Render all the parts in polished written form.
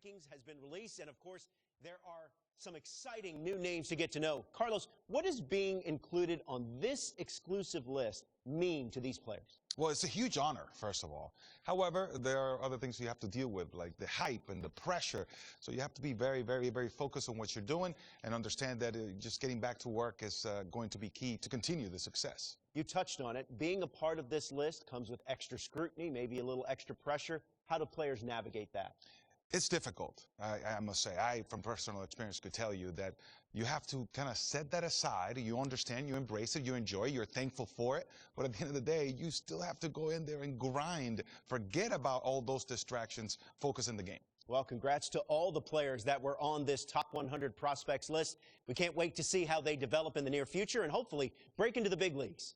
rankings has been released, and of course, there are some exciting new names to get to know. Carlos, what does being included on this exclusive list mean to these players? Well, it's a huge honor, first of all. However, there are other things you have to deal with, like the hype and the pressure. So you have to be very, very, very focused on what you're doing and understand that just getting back to work is going to be key to continue the success. You touched on it. Being a part of this list comes with extra scrutiny, maybe a little extra pressure. How do players navigate that? It's difficult, I must say. I, from personal experience, could tell you that you have to kind of set that aside. You understand, you embrace it, you enjoy it, you're thankful for it. But at the end of the day, you still have to go in there and grind. Forget about all those distractions. Focus in the game. Well, congrats to all the players that were on this top 100 prospects list. We can't wait to see how they develop in the near future and hopefully break into the big leagues.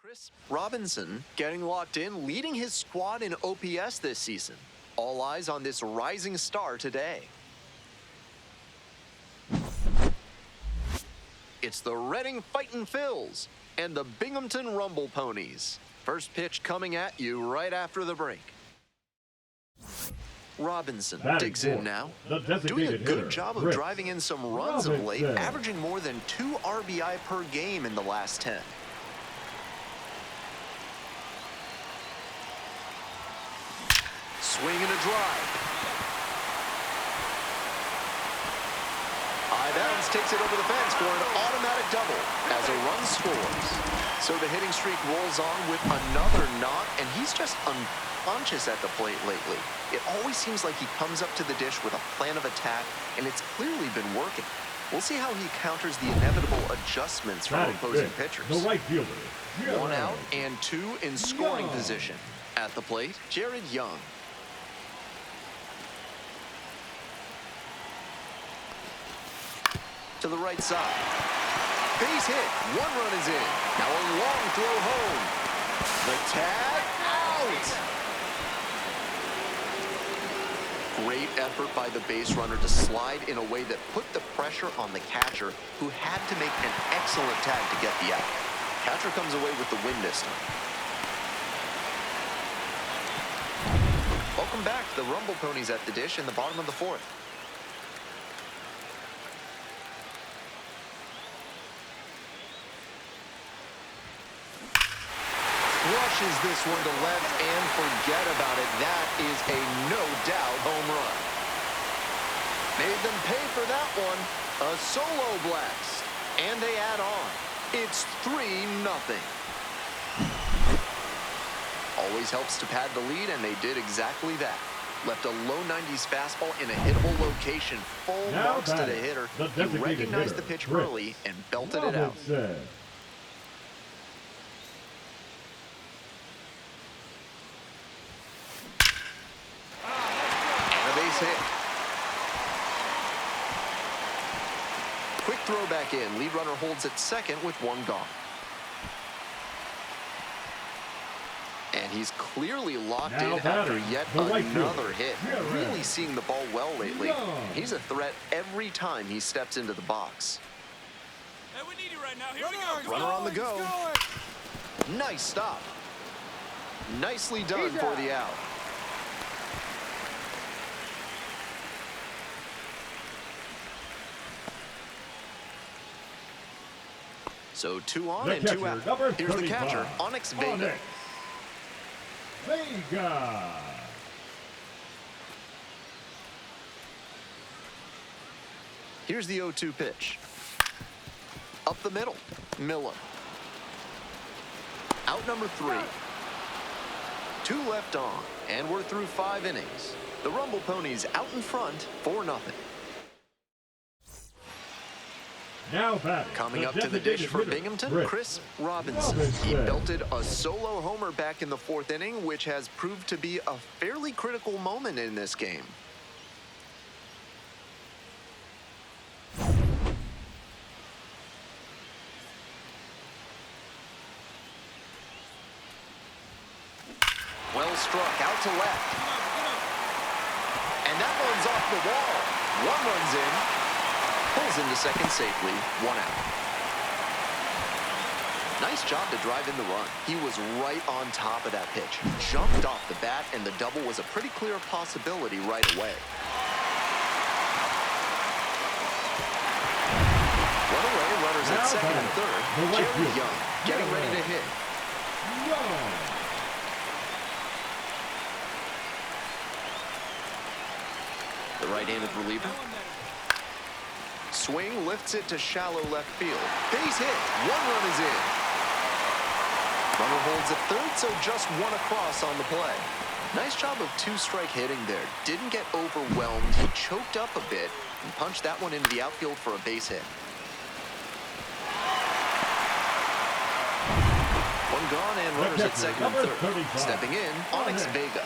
Chris Robinson getting locked in, leading his squad in OPS this season. All eyes on this rising star today. It's the Reading Fightin' Phils and the Binghamton Rumble Ponies. First pitch coming at you right after the break. Robinson digs in now, doing a good job of driving in some runs of late, averaging more than 2 RBI per game in the last 10. Swing and a drive. High bounce takes it over the fence for an automatic double as a run scores. So the hitting streak rolls on with another knock, and he's just unconscious at the plate lately. It always seems like he comes up to the dish with a plan of attack, and it's clearly been working. We'll see how he counters the inevitable adjustments from opposing pitchers. The right fielder. 1 out and 2 in scoring position. At the plate, Jared Young. To the right side. Base hit. 1 run is in. Now a long throw home. The tag out. Great effort by the base runner to slide in a way that put the pressure on the catcher, who had to make an excellent tag to get the out. Catcher comes away with the win this time. Welcome back to the Rumble Ponies at the dish in the bottom of the 4th. Rushes this one to left, and forget about it. That is a no-doubt home run. Made them pay for that one. A solo blast. And they add on. It's 3-0. Always helps to pad the lead, and they did exactly that. Left a low 90s fastball in a hittable location. Full marks to the hitter. He recognized the pitch early and belted it out. Hit. Quick throw back in. Lead runner holds at second with 1 gone. And he's clearly locked in after yet another hit. Really seeing the ball well lately. He's a threat every time he steps into the box. Hey, we need you right now. Here we go. Runner on the go. Nice stop. Nicely done for the out. So 2 on and 2 out. Here's the catcher, Onyx Vega. Here's the 0-2 pitch. Up the middle, Miller. Out number 3. 2 left on, and we're through 5 innings. The Rumble Ponies out in front, 4-0. Now batting, coming up to the dish for Binghamton, Chris Robinson. He belted a solo homer back in the 4th inning, which has proved to be a fairly critical moment in this game. Well struck, out to left. And that one's off the wall. 1 run's in. Pulls into second safely, 1 out. Nice job to drive in the run. He was right on top of that pitch. Jumped off the bat, and the double was a pretty clear possibility right away. One away, runners at second and third. Jerry Young getting ready to hit. The right-handed reliever. Swing, lifts it to shallow left field. Base hit. 1 run is in. Runner holds at third, so just 1 across on the play. Nice job of 2-strike hitting there. Didn't get overwhelmed. He choked up a bit and punched that one into the outfield for a base hit. 1 gone and runners at second and third. Stepping in, Onyx Vega.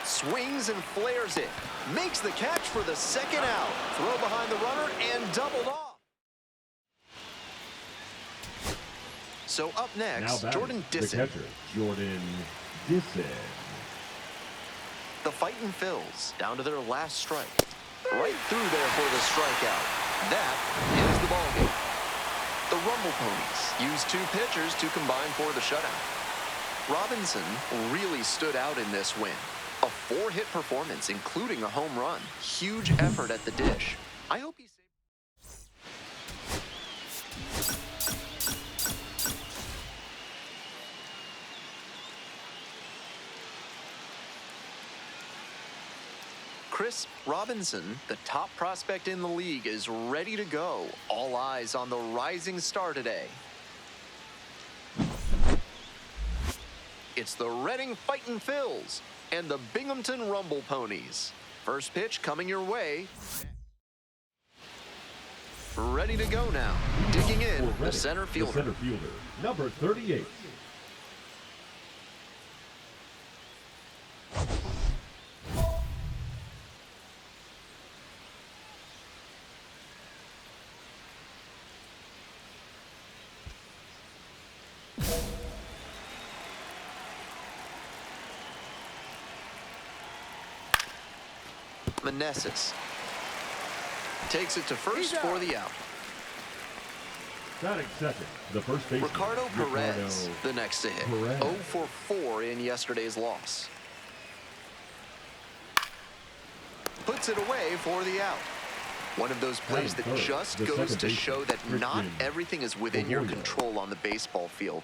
Swings and flares it. Makes the catch for the 2nd out. Throw behind the runner and doubled off. So up next, Jordan Disson. The fightin' Phils down to their last strike. Right through there for the strikeout. That is the ballgame. The Rumble Ponies used 2 pitchers to combine for the shutout. Robinson really stood out in this win. A 4-hit performance, including a home run. Huge effort at the dish. I hope he Chris Robinson, the top prospect in the league, is ready to go. All eyes on the rising star today. It's the Reading Fightin' Phils and the Binghamton Rumble Ponies. First pitch coming your way. Ready to go now. Digging in, the center fielder. Number 38. Meneses takes it to first for the out. Batting second, the first baseman, Ricardo Perez, the next to hit. 0 for 4 in yesterday's loss. Puts it away for the out. One of those plays that just goes to show that not everything is within your control on the baseball field.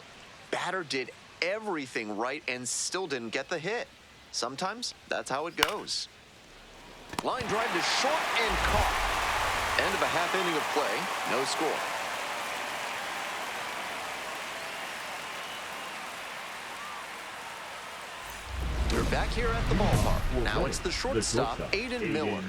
Batter did everything right and still didn't get the hit. Sometimes that's how it goes. Line drive to short and caught. End of a half inning of play. No score. We're back here at the ballpark. Now it's the shortstop, Aiden Miller.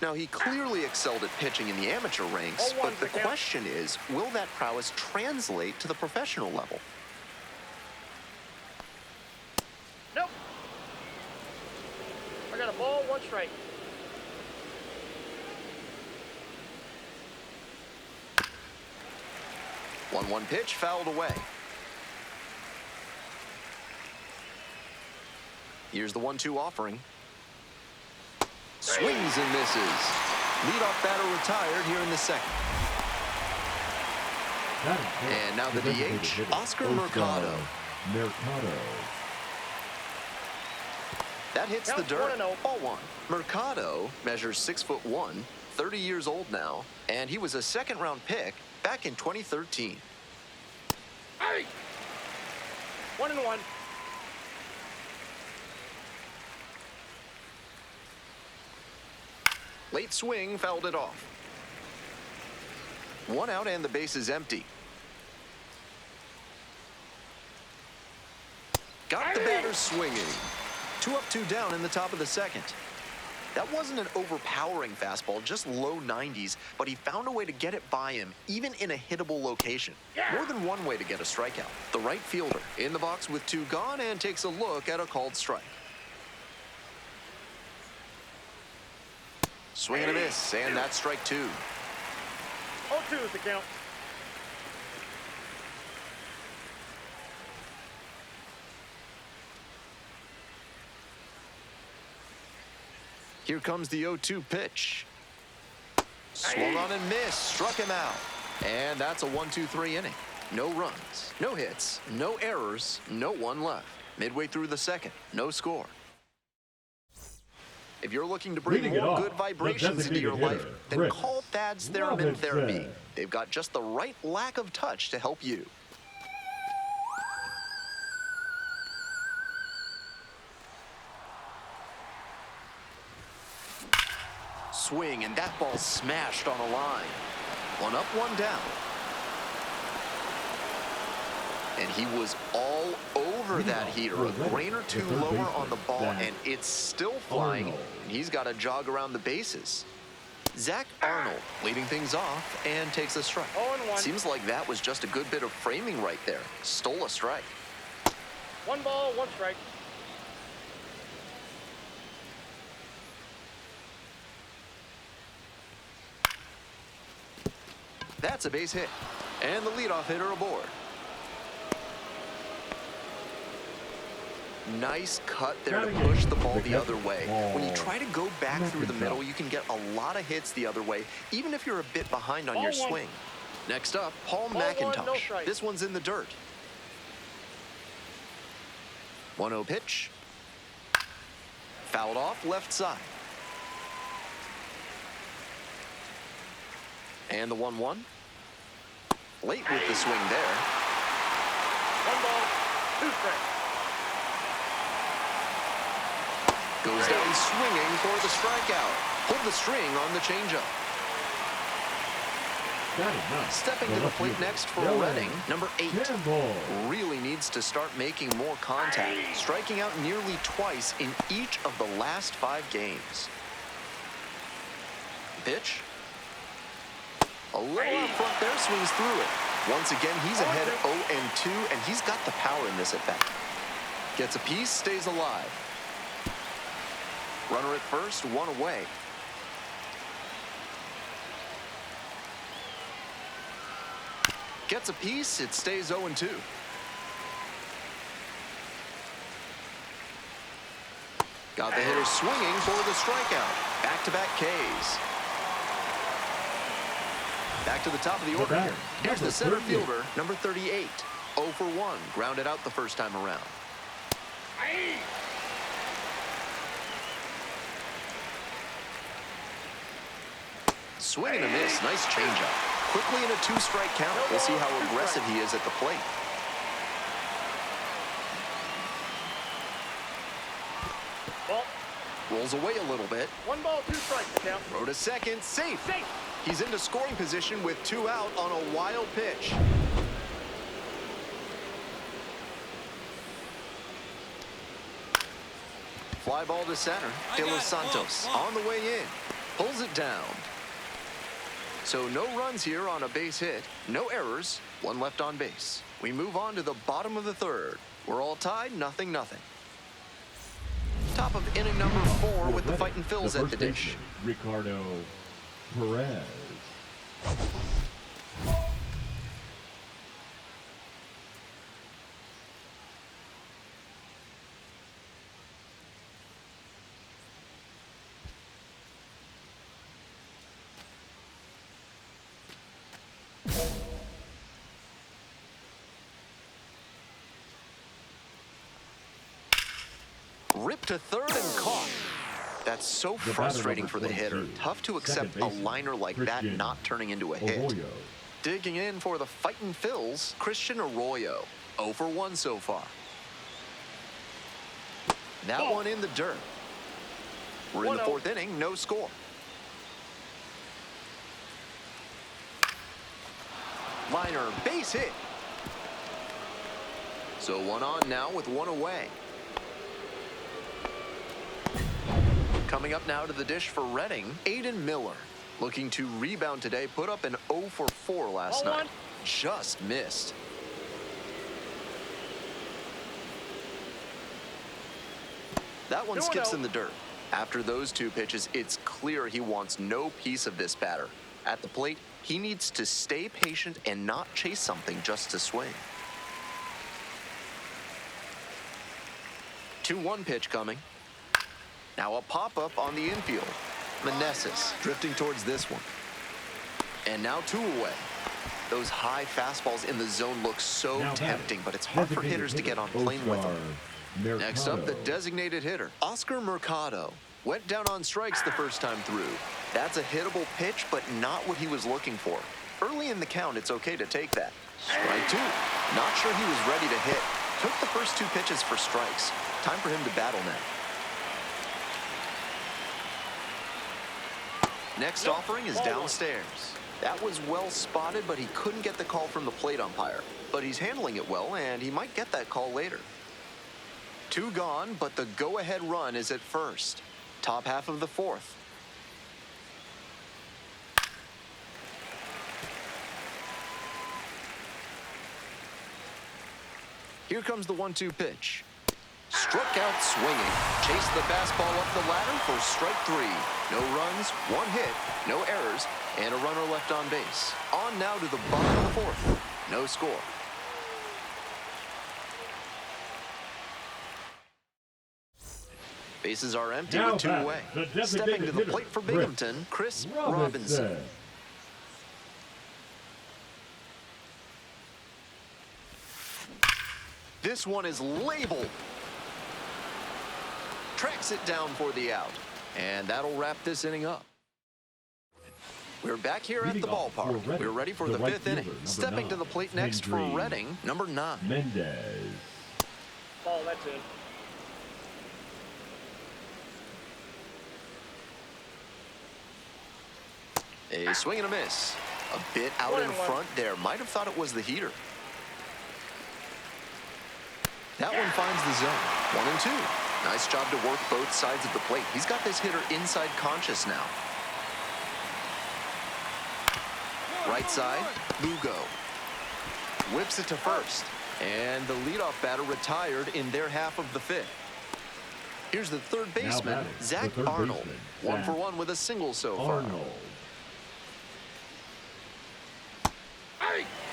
Now, he clearly excelled at pitching in the amateur ranks, but the question is, will that prowess translate to the professional level? Nope. I got a ball, 1 strike. One pitch fouled away. Here's the 1-2 offering. Swings and misses. Leadoff batter retired here in the second. And now the DH, Oscar Mercado. That hits the dirt. Ball 1. Mercado measures 6'1", 30 years old now, and he was a second-round pick back in 2013. Hey! 1-1. Late swing fouled it off. 1 out and the base is empty. Got the batter swinging. 2 up, 2 down in the top of the second. That wasn't an overpowering fastball, just low 90s, but he found a way to get it by him, even in a hittable location. More than one way to get a strikeout. The right fielder in the box with 2 gone and takes a look at a called strike. Swing and a miss, and that's strike 2. 0-2 is the count. Here comes the 0-2 pitch. Swung on and missed, struck him out. And that's a 1-2-3 inning. No runs, no hits, no errors, no one left. Midway through the second, no score. If you're looking to bring more good vibrations into your life, then call Thad's Theremin Therapy. They've got just the right lack of touch to help you. Swing, and that ball smashed on a line. 1 up, 1 down. And he was all over that heater. A grain or 2 lower on the ball, and it's still flying. He's got to jog around the bases. Zach Arnold leading things off and takes a strike. 0-1. Seems like that was just a good bit of framing right there. Stole a strike. 1 ball, 1 strike. That's a base hit. And the leadoff hitter aboard. Nice cut there to push the ball the other way. When you try to go back through the middle, you can get a lot of hits the other way, even if you're a bit behind on your swing. Next up, Paul McIntosh. This one's in the dirt. 1-0 pitch. Fouled off left side. And the 1-1. Late with the swing there. 1 ball, 2 strikes. Goes down swinging for the strikeout. Pulled the string on the changeup. Stepping to the plate next for Redding, number 8. Really needs to start making more contact, striking out nearly twice in each of the last 5 games. Pitch. A little out front there, swings through it. Once again, he's ahead 0-2, and he's got the power in this at-bat. Gets a piece, stays alive. Runner at first, 1 away. Gets a piece, it stays 0-2. Got the hitter swinging for the strikeout. Back-to-back Ks. Back to the top of the order here. Here's the center fielder, number 38. 0 for 1, grounded out the first time around. Swing and a miss, nice changeup. Quickly in a 2-strike count. We'll see how aggressive he is at the plate. Ball. Rolls away a little bit. 1 ball, 2 strikes to count. Throw to second, safe. He's into scoring position with 2 out on a wild pitch. Fly ball to center. De Los Santos on the way in. Pulls it down. So no runs here on a base hit, no errors, one left on base. We move on to the bottom of the third. We're all tied, 0-0. Top of inning number 4 with the Fightin' Phils at the dish. Ricardo Perez. Ripped to third and caught. That's so frustrating for the hitter. Tough to accept a liner like that not turning into a hit. Digging in for the Fightin' Phils, Christian Arroyo. 0 for 1 so far. That one in the dirt. We're in the 4th inning, no score. Liner, base hit. So 1 on now with 1 away. Coming up now to the dish for Reading, Aiden Miller. Looking to rebound today, put up an 0 for 4 last night. Just missed. That one skips in the dirt. After those 2 pitches, it's clear he wants no piece of this batter. At the plate, he needs to stay patient and not chase something just to swing. 2-1 pitch coming. Now a pop-up on the infield. Meneses drifting towards this one. And now 2 away. Those high fastballs in the zone look so tempting, but it's hard for hitters to get on plane with them. Next up, the designated hitter, Oscar Mercado. Went down on strikes the first time through. That's a hittable pitch, but not what he was looking for. Early in the count, it's okay to take that. Strike 2. Not sure he was ready to hit. Took the first 2 pitches for strikes. Time for him to battle now. Next offering is downstairs. That was well spotted, but he couldn't get the call from the plate umpire. But he's handling it well, and he might get that call later. 2 gone, but the go-ahead run is at first. Top half of the 4th. Here comes the 1-2 pitch. Struck out swinging. Chased the fastball up the ladder for strike 3. No runs, 1 hit, no errors, and a runner left on base. On now to the bottom of the 4th. No score. Bases are empty with 2 away. Stepping to the plate for Binghamton, Chris Robinson. This one is labeled. Tracks it down for the out. And that'll wrap this inning up. We're back here at the ballpark. We're ready for the 5th inning. Stepping to the plate next for Reading, number 9. Mendez. Ball, that's in. A swing and a miss. A bit out in front there. Might have thought it was the heater. That one finds the zone. 1 and 2. Nice job to work both sides of the plate. He's got this hitter inside conscious now. Right side, Lugo. Whips it to first. And the leadoff batter retired in their half of the 5th. Here's the third baseman, Zach Arnold. 1 for 1 with a single so far.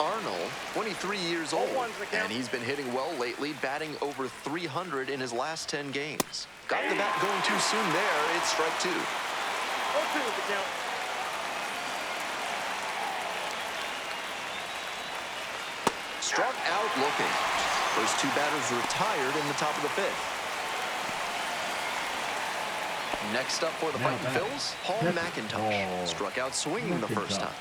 Arnold, 23 years old, and he's been hitting well lately, batting over 300 in his last 10 games. Got the bat going too soon there. It's strike 2. 0-2 with the count. Struck out looking. First 2 batters retired in the top of the 5th. Next up for the Fightin' Phils, Paul McIntosh. Struck out swinging the first time.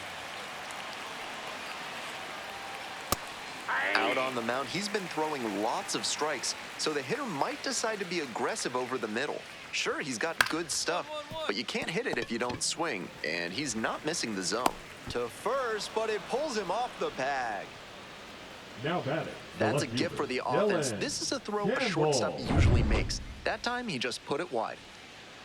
Out on the mound, he's been throwing lots of strikes, so the hitter might decide to be aggressive over the middle. Sure, he's got good stuff, but you can't hit it if you don't swing, and he's not missing the zone. To first, but it pulls him off the bag. Now batting. That's a gift for the offense. This is a throw a shortstop usually makes. That time, he just put it wide.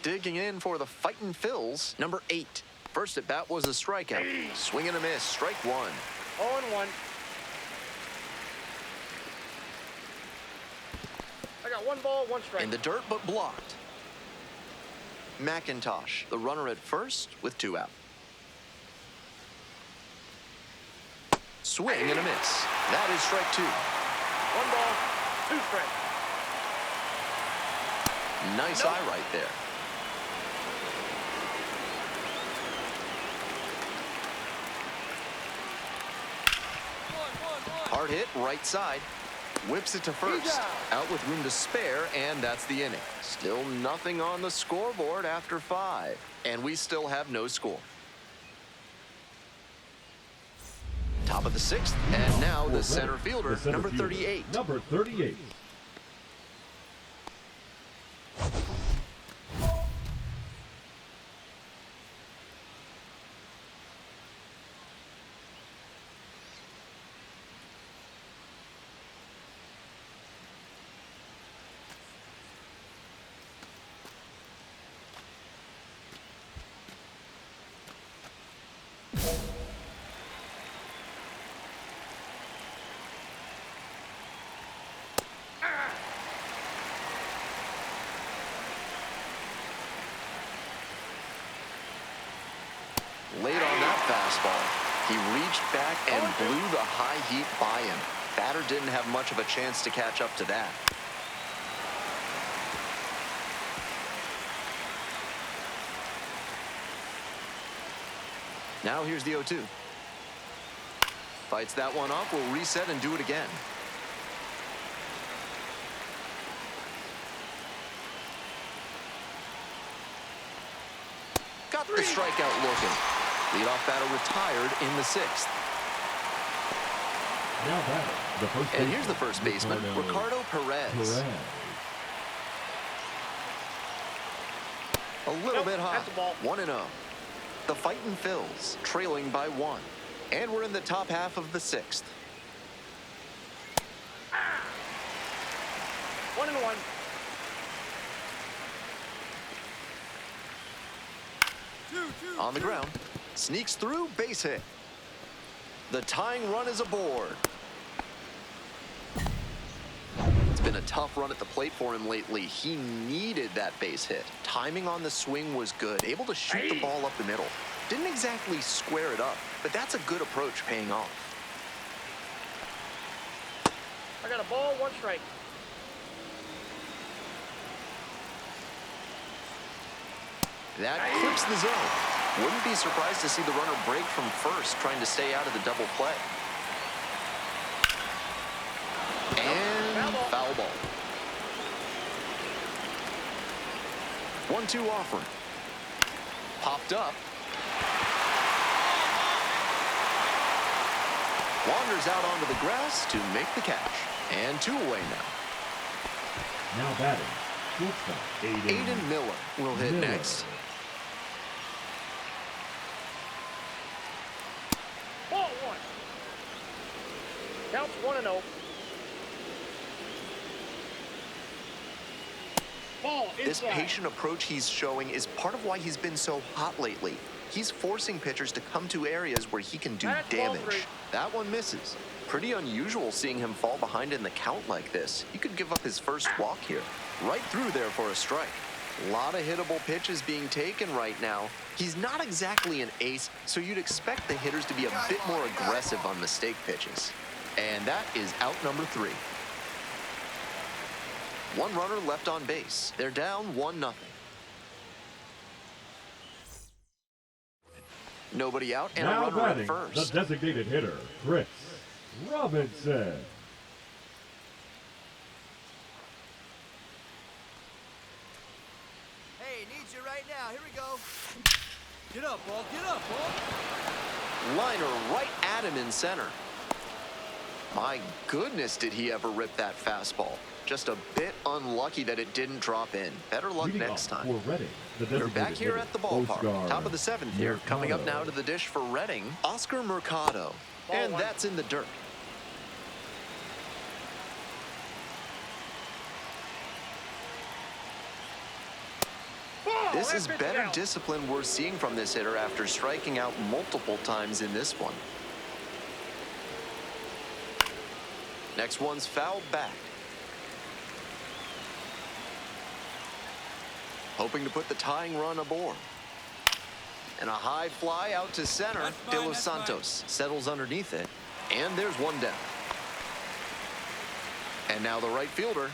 Digging in for the fightin' Phils, number 8. First at bat was a strikeout. Swing and a miss, strike 1. 0-1. I got 1 ball, 1 strike. In the dirt, but blocked. McIntosh, the runner at first with 2 out. Swing and a miss. That is strike 2. 1 ball, 2 strikes. Nice eye right there. Hard hit, right side. Whips it to first. Out with room to spare, and that's the inning. Still nothing on the scoreboard after 5. And we still have no score. Top of the 6th, and now the center fielder, number 38. Number 38. Late on that fastball. He reached back and blew the high heat by him. Batter didn't have much of a chance to catch up to that. Now here's the 0-2. Fights that one off, will reset and do it again. Got the strikeout looking. Leadoff batter retired in the 6th. Now batting, the first And here's the first baseman, Ricardo Perez. A little bit high. That's a ball. 1-0. The fightin' Phils, trailing by 1. And we're in the top half of the 6th. 1-1. On the ground. Sneaks through, base hit. The tying run is aboard. It's been a tough run at the plate for him lately. He needed that base hit. Timing on the swing was good. Able to shoot the ball up the middle. Didn't exactly square it up, but that's a good approach paying off. I got a ball, 1 strike. That clips the zone. Wouldn't be surprised to see the runner break from first, trying to stay out of the double play. And foul ball. 1-2 offering. Popped up. Wanders out onto the grass to make the catch. And 2 away now. Now batting, shortstop, Aiden Miller will hit next. Ball 1. Counts 1-0. Ball This inside. patient approach he's showing is part of why he's been so hot lately. He's forcing pitchers to come to areas where he can do That's ball damage. 3. That one misses. Pretty unusual seeing him fall behind in the count like this. He could give up his first walk here. Right through there for a strike. A lot of hittable pitches being taken right now. He's not exactly an ace, so you'd expect the hitters to be a bit more aggressive on mistake pitches. And that is out number 3. 1 runner left on base. They're down 1-0. Nobody out and a now runner at batting, first. the designated hitter, Chris Robinson. Hey, needs you right now. Here we go. Get up, ball. Get up, ball. Liner right at him in center. My goodness, did he ever rip that fastball. Just a bit unlucky that it didn't drop in. Better luck Leading next off time. for Reading, the They're designated back here hitter, at the ballpark. Oscar Top of the 7th here. Coming up Mercado. now to the dish for Reading, Oscar Mercado. And 1. that's in the dirt. This is pitch better out. discipline we're seeing from this hitter after striking out multiple times in this one. Next one's fouled back. Hoping to put the tying run aboard. And a high fly out to center. That's fine, De Los that's fine. Santos settles underneath it. And there's one down. And now the right fielder.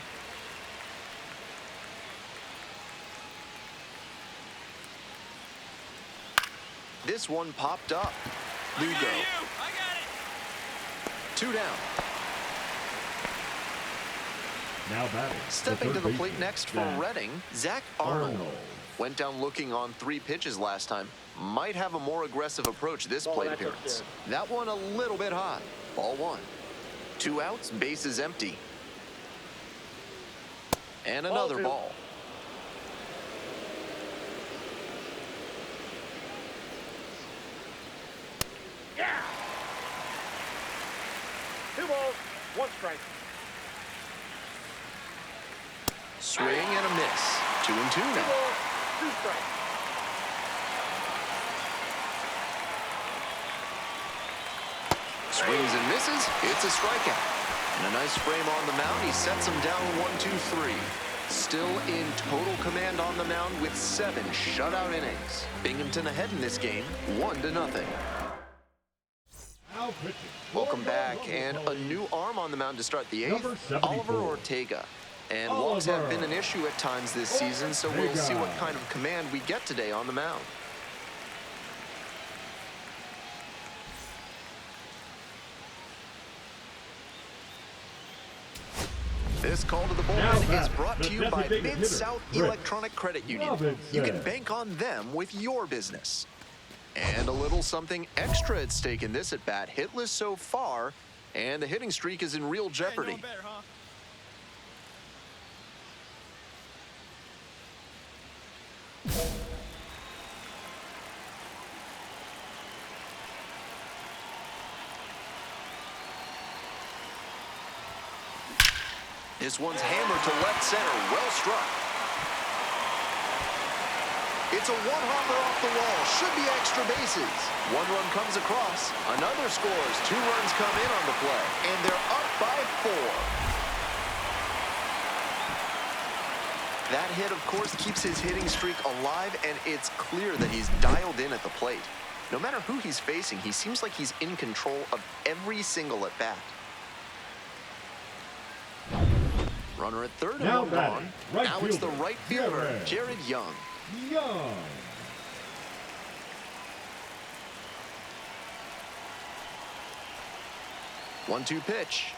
This one popped up. Lugo. I got it. 2 down. Now batting. Stepping to third the baseman, plate next for Zach Reading, Zach Arnold. Arnold. Went down looking on 3 pitches last time. Might have a more aggressive approach this plate that's appearance. upstairs. That one a little bit high. Ball 1. 2 outs, base is empty. And another 2. ball. Yeah. 2 balls, 1 strike. Swing and a miss. 2 and 2 2 now. balls, 2 strikes. Swings and misses. It's a strikeout. And a nice frame on the mound. He sets him down 1-2-3. Still in total command on the mound with 7 shutout innings. Binghamton ahead in this game, 1-0. Now pitching. Welcome back, and a new arm on the mound to start the 8th, Number 74. Oliver Ortega. And walks have been an issue at times this season, so we'll see what kind of command we get today on the mound. This call to the Now bullpen is batting, brought the to you by designated hitter, Mid-South Chris Electronic Credit Union. You can Robinson. bank on them with your business. And a little something extra at stake in this at-bat. Hitless so far, and the hitting streak is in real jeopardy. Hey, better, huh? This one's hammered to left center. Well struck. It's a one-hopper off the wall. Should be extra bases. 1 run comes across. Another scores. 2 runs come in on the play. And they're up by 4. That hit, of course, keeps his hitting streak alive, and it's clear that he's dialed in at the plate. No matter who he's facing, he seems like he's in control of every single at-bat. Runner at third and Now 1 batting, gone. right Now it's the fielder, right fielder, Jared. Jared Young. Young. 1-2 pitch.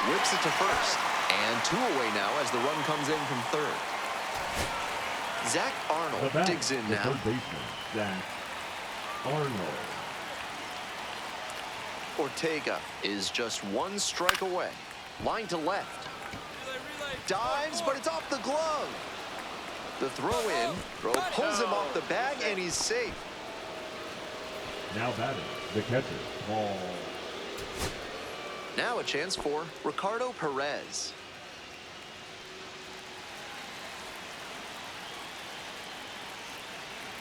Whips it to first. And 2 away now as the run comes in from third. Zach The Arnold bat, digs in the now. third baseman, Zach Arnold. Ortega is just 1 strike away. Line to left. Relay. Dives, but it's off the glove. The throw in. Throw pulls him off the bag, and he's safe. Now batting, the catcher, Paul. Now a chance for Ricardo Perez.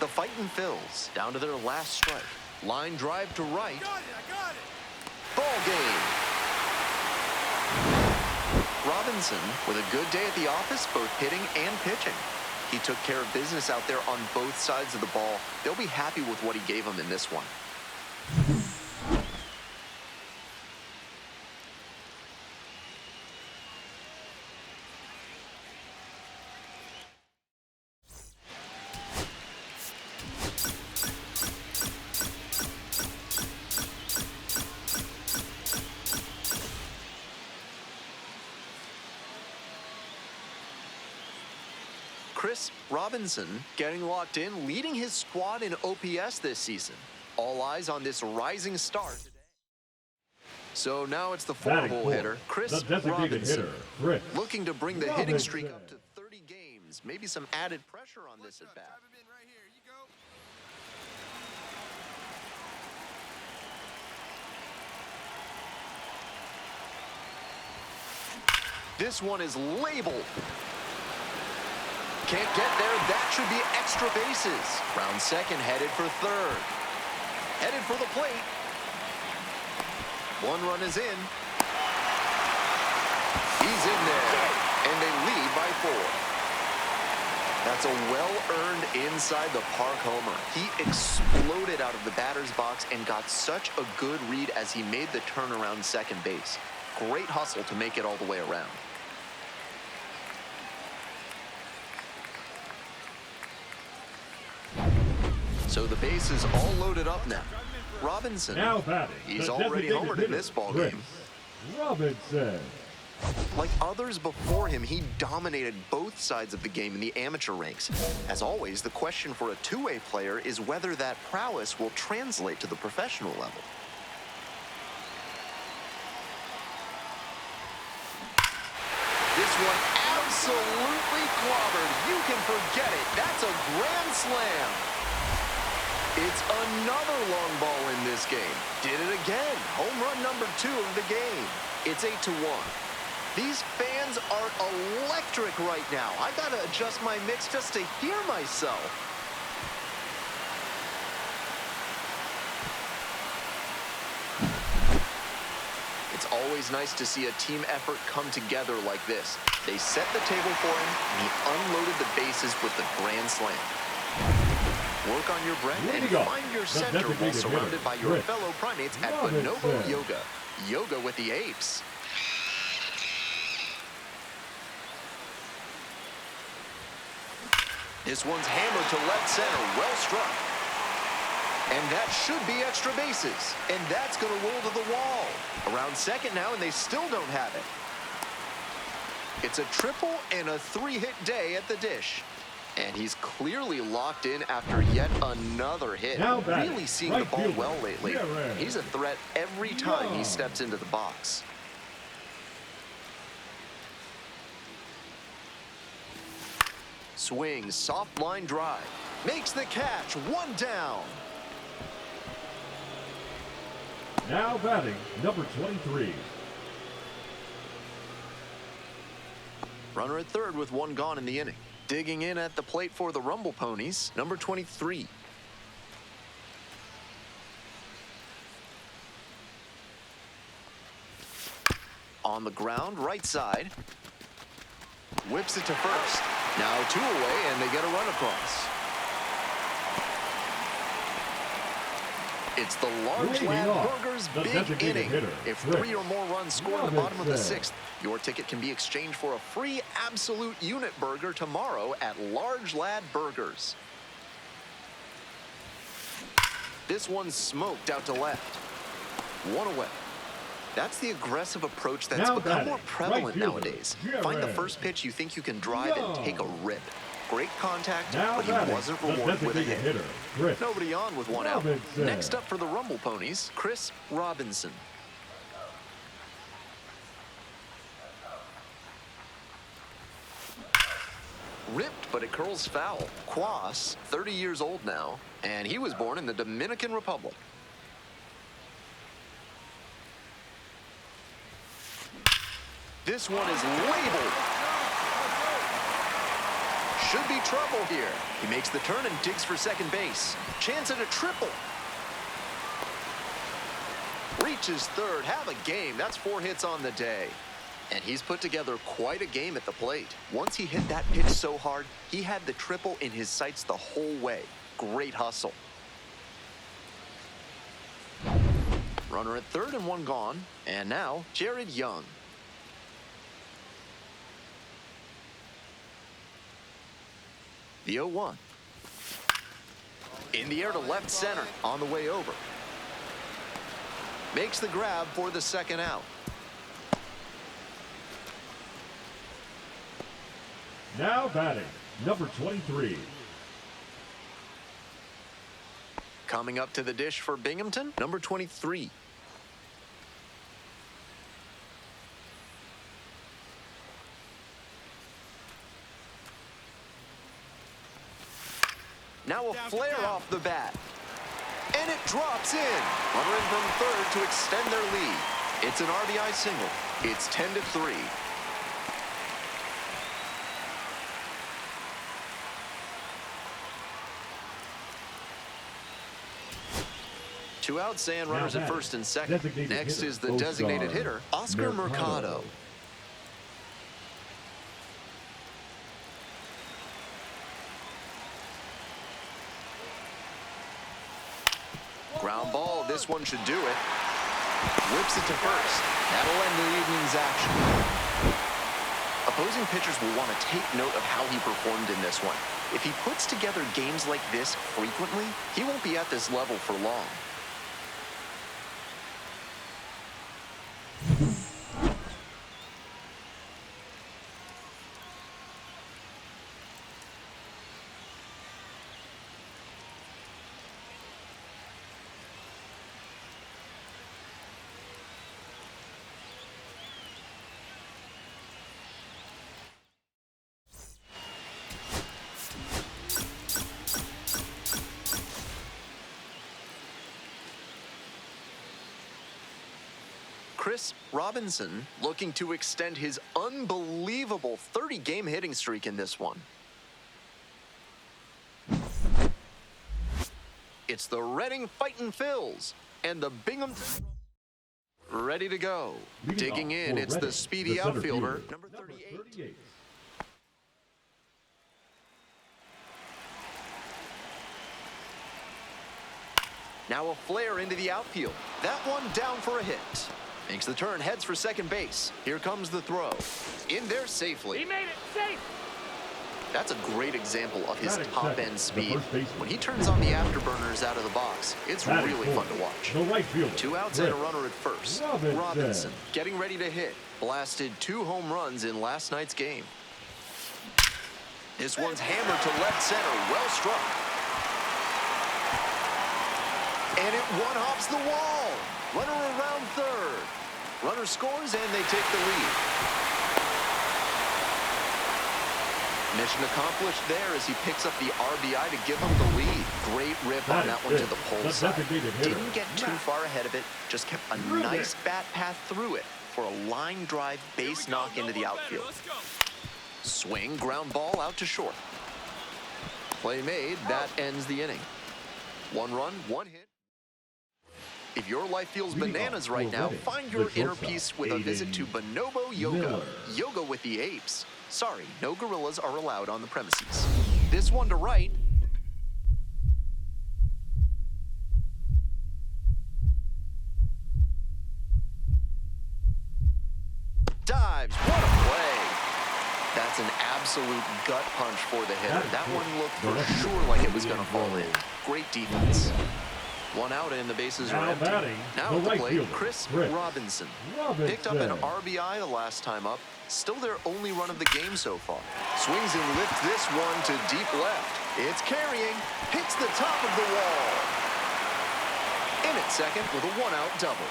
The fighting Phils down to their last strike. Line drive to right. Got it, I got it. Ball game. Robinson with a good day at the office, both hitting and pitching. He took care of business out there on both sides of the ball. They'll be happy with what he gave them in this one. Chris Robinson getting locked in, leading his squad in OPS this season. All eyes on this rising star today. So now it's the Batting 4-hole fourth, hitter, Chris the designated Robinson. hitter, Chris Looking to bring the hitting streak Robinson. up to 30 games. Maybe some added pressure on this at bat. Drive him in right here. You go. This one is labeled. Can't get there. That should be extra bases. Round second, headed for third. Headed for the plate. One run is in. He's in there. And they lead by 4. That's a well-earned inside the park homer. He exploded out of the batter's box and got such a good read as he made the turn around second base. Great hustle to make it all the way around. So the base is all loaded up now. Robinson, Now batting, he's the already designated homered in hitter, this ball Chris game. Robinson. Like others before him, he dominated both sides of the game in the amateur ranks. As always, the question for a two-way player is whether that prowess will translate to the professional level. This one absolutely clobbered. You can forget it. That's a grand slam. It's another long ball in this game. Did it again. Home run number 2 of the game. It's 8-1. These fans are electric right now. I gotta adjust my mix just to hear myself. It's always nice to see a team effort come together like this. They set the table for him, and he unloaded the bases with the grand slam. Work on your breath and find your center while surrounded by your fellow primates at Bonobo Yoga. Yoga with the apes. This one's hammered to left center, well struck. And that should be extra bases. And that's going to roll to the wall. Around second now, and they still don't have it. It's a triple and a 3-hit day at the dish. And he's clearly locked in after yet another hit. Really seeing the ball well lately. He's a threat every time he steps into the box. Swings, soft line drive. Makes the catch, 1 down. Now batting, number 23. Runner at third with 1 gone in the inning. Digging in at the plate for the Rumble Ponies, number 23. On the ground, right side. Whips it to first. Now 2 away, and they get a run across. It's the Large Lad Burgers big inning. If 3 or more runs score in the bottom of the 6th, your ticket can be exchanged for a free absolute unit burger tomorrow at Large Lad Burgers. This one's smoked out to left. 1 away. That's the aggressive approach that's become more prevalent nowadays. Find the first pitch you think you can drive and take a rip. Great contact, but he wasn't rewarded with a hit. Nobody on with 1 out. Next up for the Rumble Ponies, Chris Robinson. Ripped, but it curls foul. Quas, 30 years old now, and he was born in the Dominican Republic. This one is labeled. Should be trouble here. He makes the turn and digs for second base. Chance at a triple. Reaches third. Have a game. That's 4 hits on the day. And he's put together quite a game at the plate. Once he hit that pitch so hard, he had the triple in his sights the whole way. Great hustle. Runner at third and 1 gone. And now, Jared Young. The 0-1. In the air to left center on the way over. Makes the grab for the second out. Now batting, number 23. Coming up to the dish for Binghamton, number 23. Now a flare off the bat. And it drops in. Runner in from third to extend their lead. It's an RBI single. It's 10-3. 2 outs and Now runners at batting, first and second. designated Next hitter, is the Oscar designated hitter, Oscar Mercado. Mercado. Ground ball, this one should do it. Whips it to first. That'll end the evening's action. Opposing pitchers will want to take note of how he performed in this one. If he puts together games like this frequently, he won't be at this level for long. Chris Robinson looking to extend his unbelievable 30-game hitting streak in this one. It's the Reading Fightin' Phils and the Binghamton ready to go. Digging in, it's the speedy outfielder, number 38. Now a flare into the outfield. That one down for a hit. Makes the turn, heads for second base. Here comes the throw. In there safely. He made it safe. That's a great example of his Batting top-end second, speed. the first baseman. When he turns on the afterburners out of the box, it's Batting really fourth, fun to watch. the right fielder, 2 outs Chris and a runner at first. Robinson getting ready to hit. Blasted 2 home runs in last night's game. This one's hammered to left center. Well struck. And it one-hops the wall. Runner around third. Runner scores, and they take the lead. Mission accomplished there as he picks up the RBI to give him the lead. Great rip on that one to the pole side. Didn't get too far ahead of it, just kept a nice bat path through it for a line drive base knock into the outfield. Swing, ground ball out to short. Play made, that ends the inning. 1 run, 1 hit. If your life feels bananas right now, find your inner peace with a visit to Bonobo Yoga. Yoga with the apes. Sorry, no gorillas are allowed on the premises. This one to right. Dives, what a play. That's an absolute gut punch for the hitter. That one looked for sure like it was going to fall in. Great defense. 1 out and the bases are empty. Now at the plate, Chris Robinson. Picked up an RBI the last time up. Still their only run of the game so far. Swings and lifts this one to deep left. It's carrying. Hits the top of the wall. In at second with a 1-out double.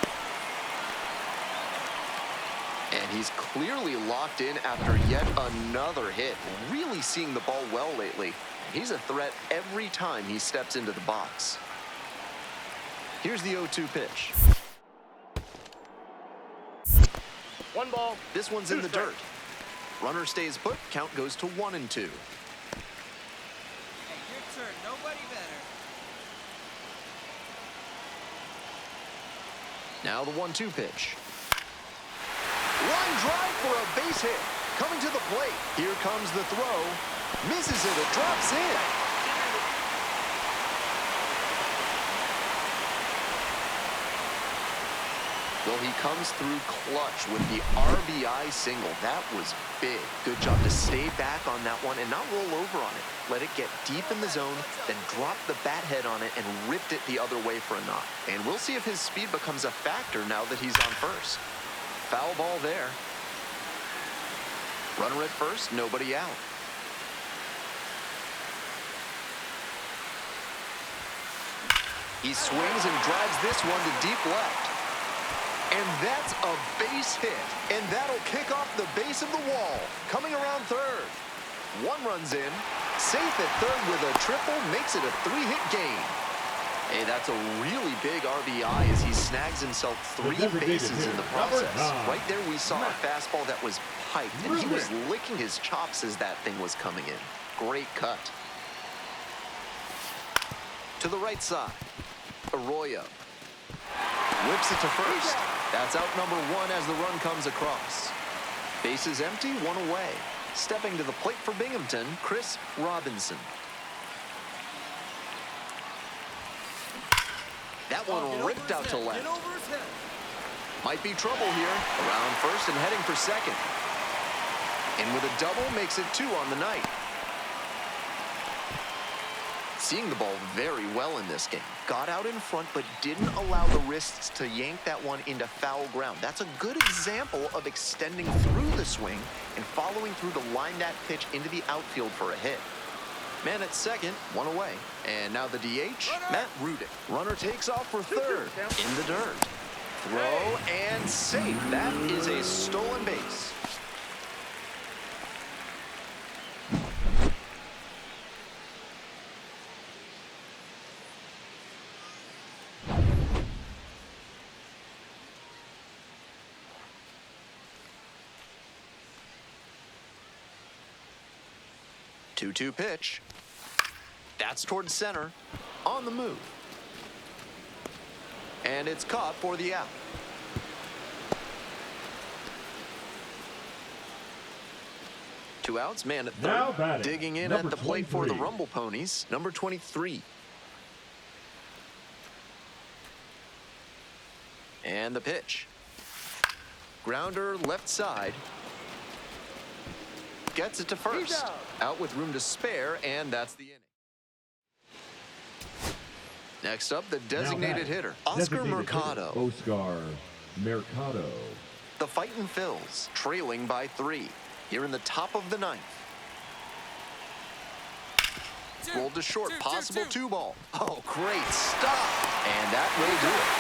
And he's clearly locked in after yet another hit. Really seeing the ball well lately. He's a threat every time he steps into the box. Here's the 0-2 pitch. 1 ball. This one's in the dirt. Runner stays put. Count goes to 1 and 2. Hey, your turn. Nobody better. Now the 1-2 pitch. Line drive for a base hit. Coming to the plate. Here comes the throw. Misses it. It drops in. Well, he comes through clutch with the RBI single. That was big. Good job to stay back on that one and not roll over on it. Let it get deep in the zone, then drop the bat head on it and ripped it the other way for a knock. And we'll see if his speed becomes a factor now that he's on first. Foul ball there. Runner at first, nobody out. He swings and drives this one to deep left. And that's a base hit. And that'll kick off the base of the wall. Coming around third. 1 runs in. Safe at third with a triple. Makes it a 3-hit game. Hey, that's a really big RBI as he snags himself 3 bases in the process. Right there we saw a fastball that was piped. And he was licking his chops as that thing was coming in. Great cut. To the right side. Arroyo. Whips it to first. That's out number one as the run comes across. Bases empty, one away. Stepping to the plate for Binghamton, Chris Robinson. That one ripped out to left. Might be trouble here. Around first and heading for second. And with a double, makes it 2 on the night. Seeing the ball very well in this game. Got out in front, but didn't allow the wrists to yank that one into foul ground. That's a good example of extending through the swing and following through the line that pitch into the outfield for a hit. Man at second, one away. And now the DH, Matt Rudick. Runner takes off for third, in the dirt. Throw and safe. That is a stolen base. Two-two pitch. That's towards center. On the move. And it's caught for the out. Two outs, man at third. Digging in at the plate for the Rumble Ponies, number 23. And the pitch. Grounder left side. Gets it to first. Out with room to spare, and that's the inning. Next up, the designated hitter, Oscar Mercado. Oscar Mercado. The Fightin' Phils, trailing by 3. Here in the top of the 9th. Rolled to short, possible 2-ball. Oh, great stop. And that will do it.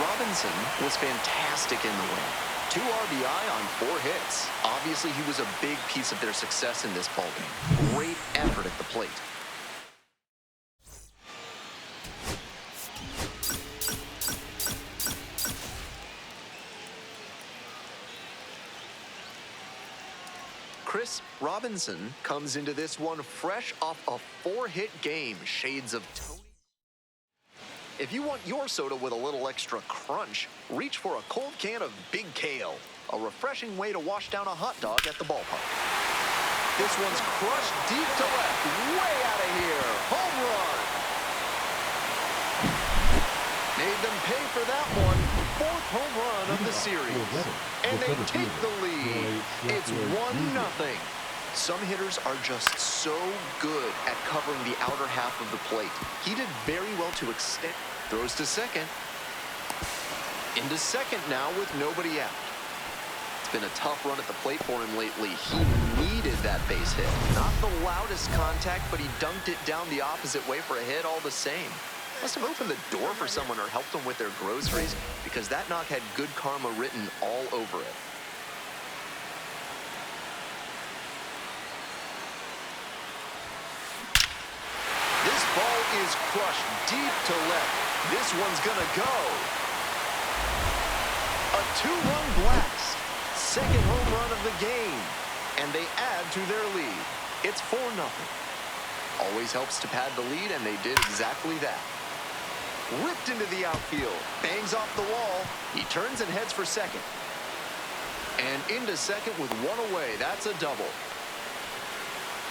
Robinson was fantastic in the win. 2 RBI on 4 hits. Obviously, he was a big piece of their success in this ballgame. Great effort at the plate. Chris Robinson comes into this one fresh off a 4-hit game. Shades of Tony. If you want your soda with a little extra crunch, reach for a cold can of Big Kale, a refreshing way to wash down a hot dog at the ballpark. This one's crushed deep to left, way out of here. Home run. Made them pay for that one. 4th home run of the series. And they take the lead. It's 1-0. Some hitters are just so good at covering the outer half of the plate. He did very well to extend. Throws to second. Into second now with nobody out. It's been a tough run at the plate for him lately. He needed that base hit. Not the loudest contact, but he dunked it down the opposite way for a hit all the same. Must have opened the door for someone or helped them with their groceries, because that knock had good karma written all over it. This ball is crushed deep to left. This one's gonna go. A 2-run blast. 2nd home run of the game. And they add to their lead. It's 4-0. Always helps to pad the lead, and they did exactly that. Ripped into the outfield. Bangs off the wall. He turns and heads for second. And into second with 1 away. That's a double.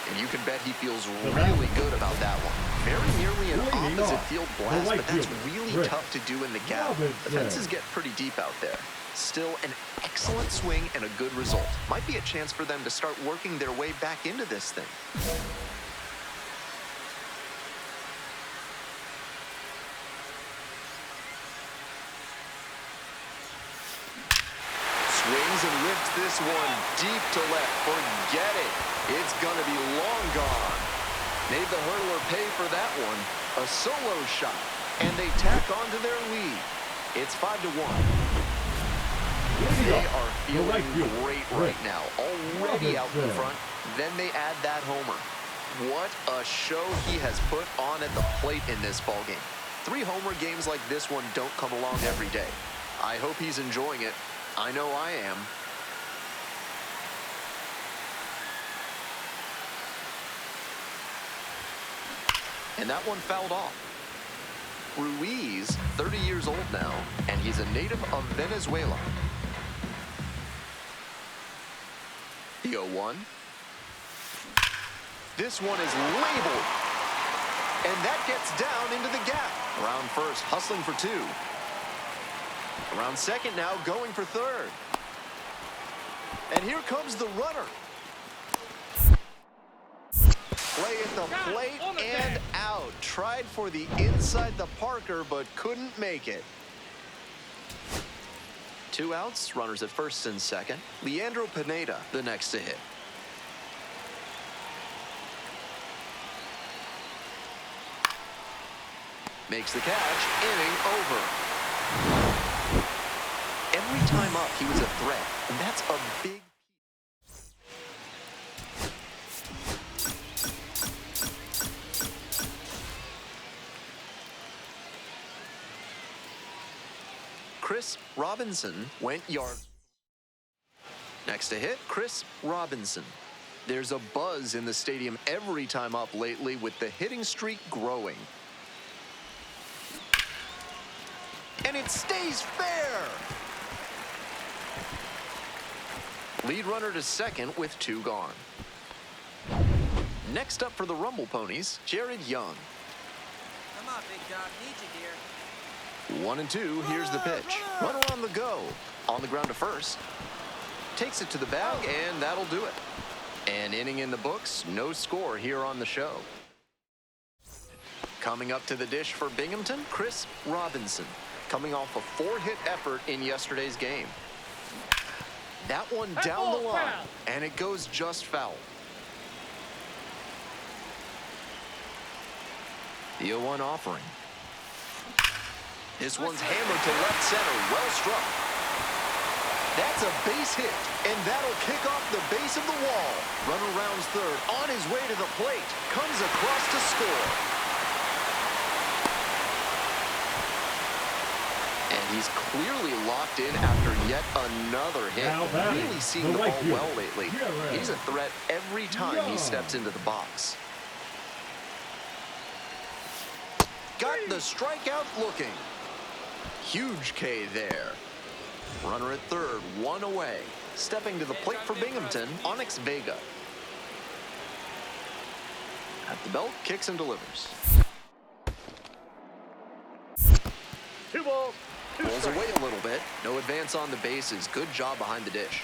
And you can bet he feels really good about that one. Very nearly an opposite field blast, but that's really tough to do in the gap. The fences get pretty deep out there. Still an excellent swing and a good result. Might be a chance for them to start working their way back into this thing. Swings and rips this one deep to left. Forget it. It's gonna be long gone. Made the hurdler pay for that one. A solo shot. And they tack on to their lead. It's 5-1. They are feeling great right now. Already out in front. Then they add that homer. What a show he has put on at the plate in this ballgame. 3 homer games like this one don't come along every day. I hope he's enjoying it. I know I am. And that one fouled off. Ruiz, 30 years old now, and he's a native of Venezuela. The 0-1. This one is labeled. And that gets down into the gap. Around first, hustling for 2. Around second now, going for third. And here comes the runner. Play at the plate and out. Tried for the inside the Parker, but couldn't make it. 2 outs, runners at first and second. Leandro Pineda, the next to hit. Makes the catch, inning over. Every time up, he was a threat, and that's a big... Chris Robinson went yard. Next to hit, Chris Robinson. There's a buzz in the stadium every time up lately with the hitting streak growing. And it stays fair. Lead runner to second with 2 gone. Next up for the Rumble Ponies, Jared Young. Come on, big dog. Need you here. 1-2, here's the pitch. Runner on the go. On the ground to first. Takes it to the bag, and that'll do it. An inning in the books, no score here on the show. Coming up to the dish for Binghamton, Chris Robinson. Coming off a 4-hit effort in yesterday's game. That one down the line, and it goes just foul. The 0-1 offering. This one's hammered to left center, well struck. That's a base hit, and that'll kick off the base of the wall. Runner rounds third, on his way to the plate, comes across to score. And he's clearly locked in after yet another hit. Really seeing the ball well lately. He's a threat every time he steps into the box. Got the strikeout looking. Huge K there. Runner at third, 1 away. Stepping to the plate for Binghamton, Onyx Vega. At the belt, kicks and delivers. 2 balls. Pulls away a little bit. No advance on the bases. Good job behind the dish.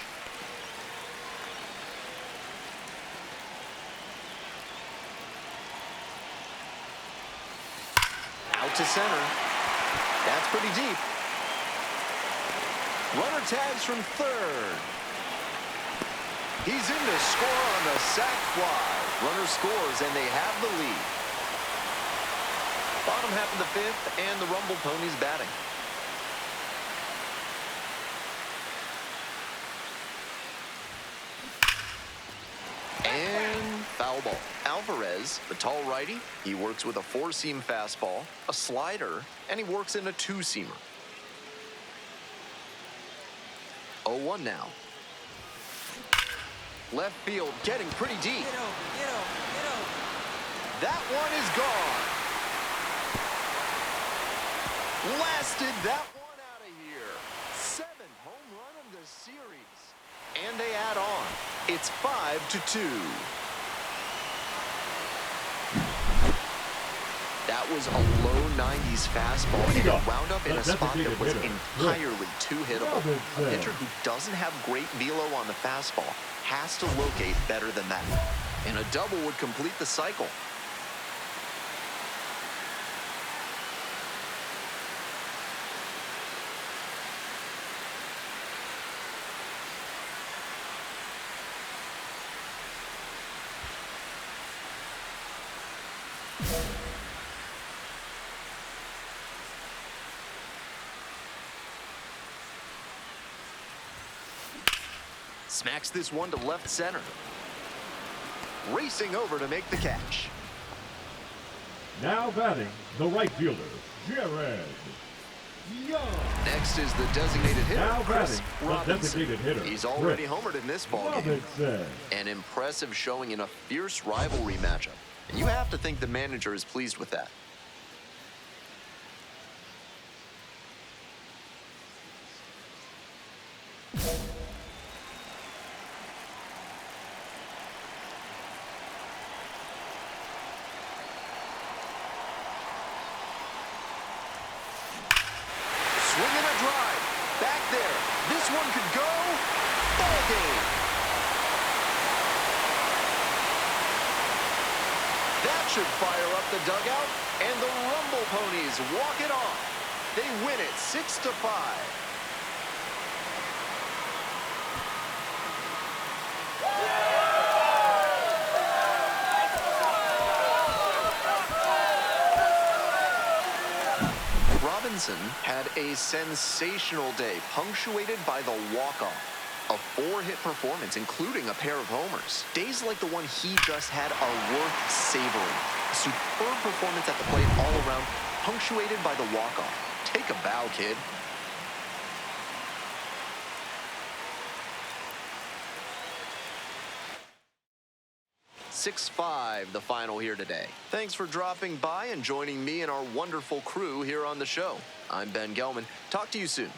Out to center. That's pretty deep. Runner tags from third. He's in to score on the sac fly. Runner scores, and they have the lead. Bottom half of the 5th, and the Rumble Ponies batting. And foul ball. Alvarez, the tall righty, he works with a 4-seam fastball, a slider, and he works in a 2-seamer. 0-1 now. Left field getting pretty deep. Get over, get over, get over. That one is gone. Blasted that one out of here. 7th home run of the series. And they add on. It's 5-2. That was a low 90s fastball, and it wound up in a spot that was entirely too hittable. A pitcher who doesn't have great velo on the fastball has to locate better than that. And a double would complete the cycle. Smacks this one to left center. Racing over to make the catch. Now batting, the right fielder, Jared Young. Next is the designated hitter, Now Chris batting, the Robinson. designated hitter, He's already Chris homered in this ballgame. Robinson. An impressive showing in a fierce rivalry matchup. And you have to think the manager is pleased with that. Back there. This one could go. Ball game. That should fire up the dugout, and the Rumble Ponies walk it off. They win it 6-5. Robinson had a sensational day, punctuated by the walk-off. A 4-hit performance, including a pair of homers. Days like the one he just had are worth savoring. A superb performance at the plate all around, punctuated by the walk-off. Take a bow, kid. (6-5) the final here today. Thanks for dropping by and joining me and our wonderful crew here on the show. I'm Ben Gelman. Talk to you soon.